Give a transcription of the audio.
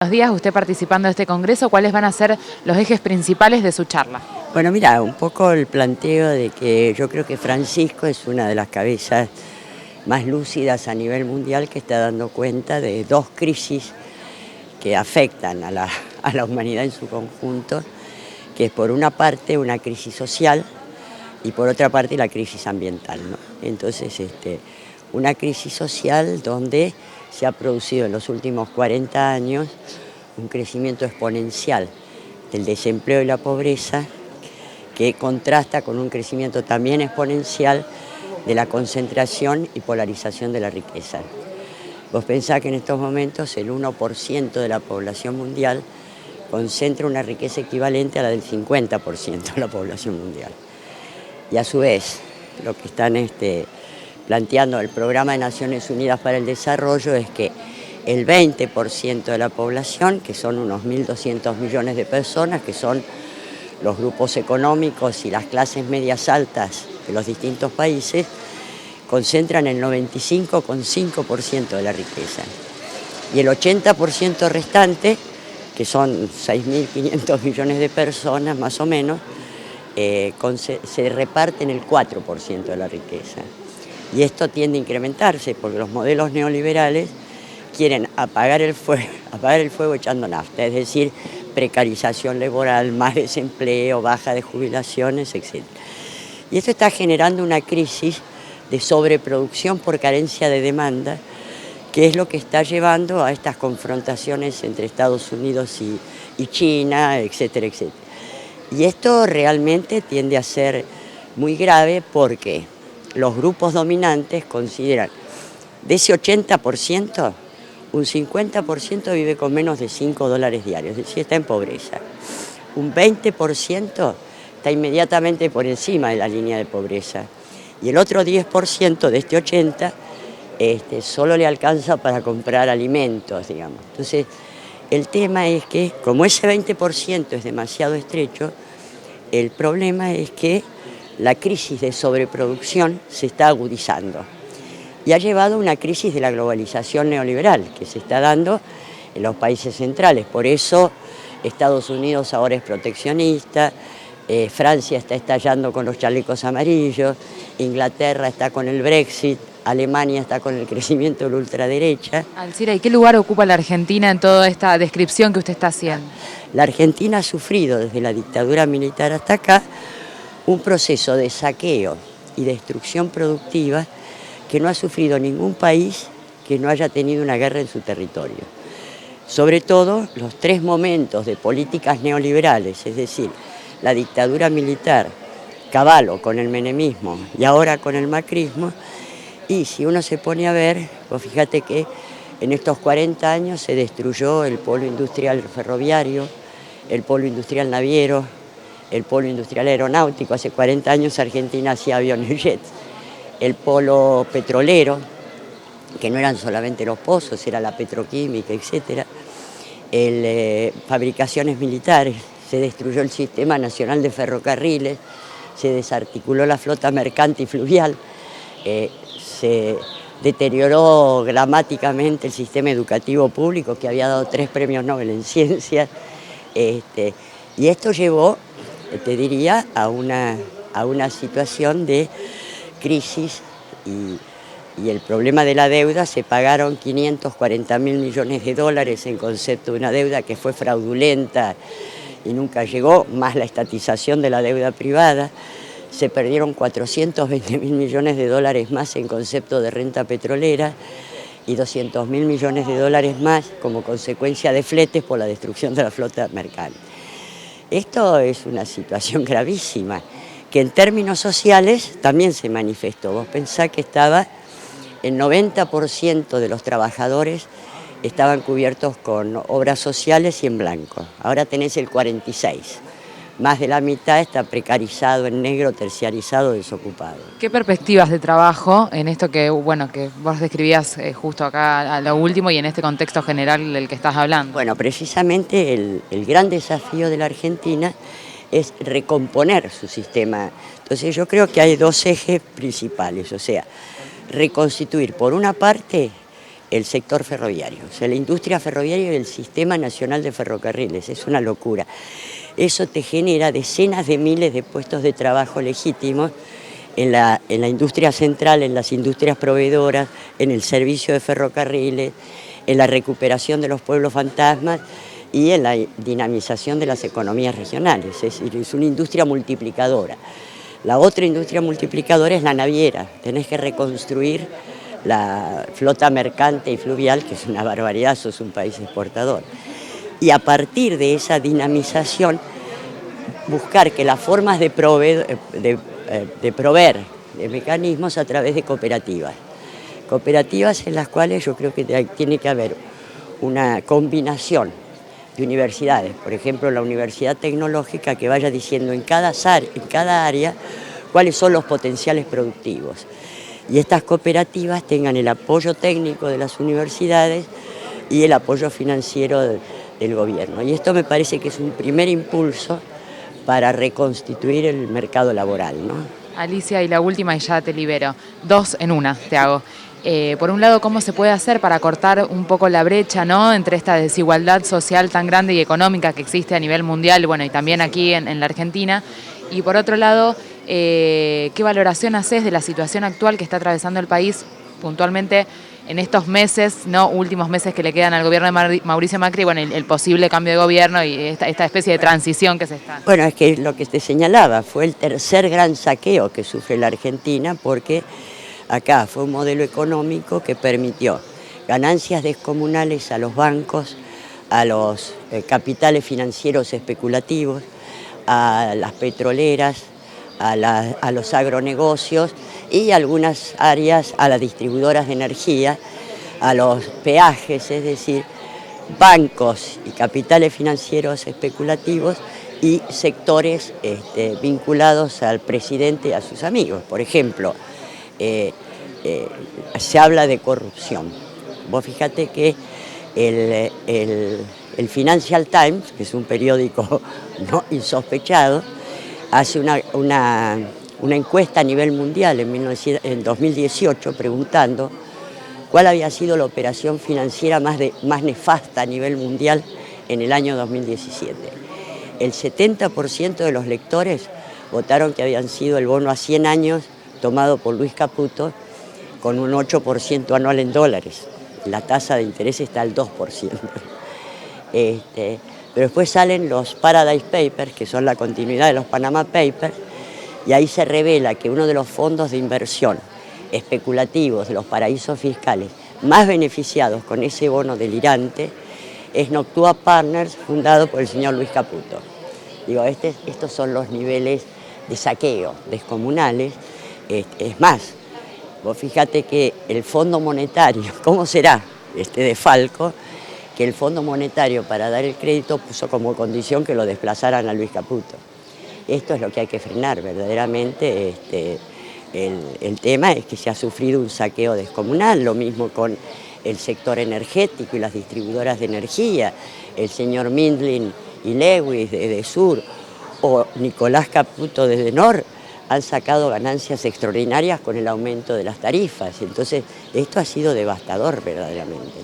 Los días usted participando de este congreso, ¿cuáles van a ser los ejes principales de su charla? Bueno, mira, un poco el planteo de que yo creo que Francisco es una de las cabezas más lúcidas a nivel mundial que está dando cuenta de dos crisis que afectan a la humanidad en su conjunto, que es por una parte una crisis social y por otra parte la crisis ambiental, ¿no? Entonces, una crisis social donde se ha producido en los últimos 40 años un crecimiento exponencial del desempleo y la pobreza, que contrasta con un crecimiento también exponencial de la concentración y polarización de la riqueza. Vos pensás que en estos momentos el 1% de la población mundial concentra una riqueza equivalente a la del 50% de la población mundial. Y a su vez, lo que están planteando el Programa de Naciones Unidas para el Desarrollo es que el 20% de la población, que son unos 1.200 millones de personas, que son los grupos económicos y las clases medias altas de los distintos países, concentran el 95,5% de la riqueza. Y el 80% restante, que son 6.500 millones de personas más o menos, se reparten el 4% de la riqueza. Y esto tiende a incrementarse porque los modelos neoliberales quieren apagar el fuego echando nafta, es decir, precarización laboral, más desempleo, baja de jubilaciones, etc. Y esto está generando una crisis de sobreproducción por carencia de demanda, que es lo que está llevando a estas confrontaciones entre Estados Unidos y China, etcétera, etcétera. Y esto realmente tiende a ser muy grave porque los grupos dominantes consideran de ese 80%, un 50% vive con menos de $5 diarios, es decir, está en pobreza. Un 20% está inmediatamente por encima de la línea de pobreza. Y el otro 10% de este 80% solo le alcanza para comprar alimentos, digamos. Entonces, el tema es que, como ese 20% es demasiado estrecho, el problema es que la crisis de sobreproducción se está agudizando y ha llevado a una crisis de la globalización neoliberal que se está dando en los países centrales. Por eso Estados Unidos ahora es proteccionista, Francia está estallando con los chalecos amarillos, Inglaterra está con el Brexit, Alemania está con el crecimiento de la ultraderecha. Alcira, ¿y qué lugar ocupa la Argentina en toda esta descripción que usted está haciendo? La Argentina ha sufrido desde la dictadura militar hasta acá un proceso de saqueo y destrucción productiva que no ha sufrido ningún país que no haya tenido una guerra en su territorio. Sobre todo los tres momentos de políticas neoliberales, es decir, la dictadura militar, caballo con el menemismo y ahora con el macrismo. Y si uno se pone a ver, pues fíjate que en estos 40 años se destruyó el polo industrial ferroviario, el polo industrial naviero, el polo industrial aeronáutico. Hace 40 años Argentina hacía aviones jets. El polo petrolero, que no eran solamente los pozos, era la petroquímica, etc. Fabricaciones militares, se destruyó el Sistema Nacional de Ferrocarriles, se desarticuló la flota mercante y fluvial, se deterioró dramáticamente el sistema educativo público, que había dado 3 premios Nobel en ciencias, y esto llevó, te diría, a una situación de crisis y el problema de la deuda. Se pagaron 540.000 millones de dólares en concepto de una deuda que fue fraudulenta y nunca llegó, más la estatización de la deuda privada. Se perdieron 420.000 millones de dólares más en concepto de renta petrolera y 200.000 millones de dólares más como consecuencia de fletes por la destrucción de la flota mercante. Esto es una situación gravísima, que en términos sociales también se manifestó. Vos pensás que el 90% de los trabajadores estaban cubiertos con obras sociales y en blanco. Ahora tenés el 46%. Más de la mitad está precarizado, en negro, terciarizado, desocupado. ¿Qué perspectivas de trabajo en esto que vos describías justo acá a lo último y en este contexto general del que estás hablando? Bueno, precisamente el gran desafío de la Argentina es recomponer su sistema. Entonces yo creo que hay dos ejes principales, o sea, reconstituir por una parte el sector ferroviario, o sea, la industria ferroviaria y el Sistema Nacional de Ferrocarriles, es una locura. Eso te genera decenas de miles de puestos de trabajo legítimos en la industria central, en las industrias proveedoras, en el servicio de ferrocarriles, en la recuperación de los pueblos fantasmas y en la dinamización de las economías regionales. Es decir, es una industria multiplicadora. La otra industria multiplicadora es la naviera. Tenés que reconstruir la flota mercante y fluvial, que es una barbaridad, sos un país exportador. Y a partir de esa dinamización, buscar que las formas de proveer de mecanismos a través de cooperativas. Cooperativas en las cuales yo creo que tiene que haber una combinación de universidades, por ejemplo la Universidad Tecnológica, que vaya diciendo en cada área cuáles son los potenciales productivos. Y estas cooperativas tengan el apoyo técnico de las universidades y el apoyo financiero del gobierno. Y esto me parece que es un primer impulso para reconstituir el mercado laboral, ¿no? Alicia, y la última y ya te libero. Dos en una te hago. Por un lado, ¿cómo se puede hacer para cortar un poco la brecha, ¿no?, entre esta desigualdad social tan grande y económica que existe a nivel mundial, bueno, y también aquí en la Argentina? Y por otro lado, ¿qué valoración haces de la situación actual que está atravesando el país puntualmente en estos meses, no últimos meses que le quedan al gobierno de Mauricio Macri, bueno, el posible cambio de gobierno y esta especie de transición que se está? Bueno, es que lo que te señalaba, fue el tercer gran saqueo que sufre la Argentina, porque acá fue un modelo económico que permitió ganancias descomunales a los bancos, a los capitales financieros especulativos, a las petroleras, a los agronegocios y algunas áreas a las distribuidoras de energía, a los peajes, es decir, bancos y capitales financieros especulativos y sectores vinculados al presidente y a sus amigos. Por ejemplo, se habla de corrupción. Vos fíjate que el Financial Times, que es un periódico no insospechado, hace una encuesta a nivel mundial en 2018 preguntando cuál había sido la operación financiera más nefasta a nivel mundial en el año 2017. El 70% de los lectores votaron que habían sido el bono a 100 años tomado por Luis Caputo con un 8% anual en dólares. La tasa de interés está al 2%. Pero después salen los Paradise Papers, que son la continuidad de los Panama Papers, y ahí se revela que uno de los fondos de inversión especulativos de los paraísos fiscales más beneficiados con ese bono delirante es Noctua Partners, fundado por el señor Luis Caputo. Digo, estos son los niveles de saqueo descomunales. Es más, vos fíjate que el Fondo Monetario, ¿cómo será de Falco? Que el Fondo Monetario, para dar el crédito, puso como condición que lo desplazaran a Luis Caputo. Esto es lo que hay que frenar verdaderamente. El tema es que se ha sufrido un saqueo descomunal, lo mismo con el sector energético y las distribuidoras de energía, el señor Mindlin y Lewis de Sur o Nicolás Caputo de Nor han sacado ganancias extraordinarias con el aumento de las tarifas. Entonces, esto ha sido devastador verdaderamente.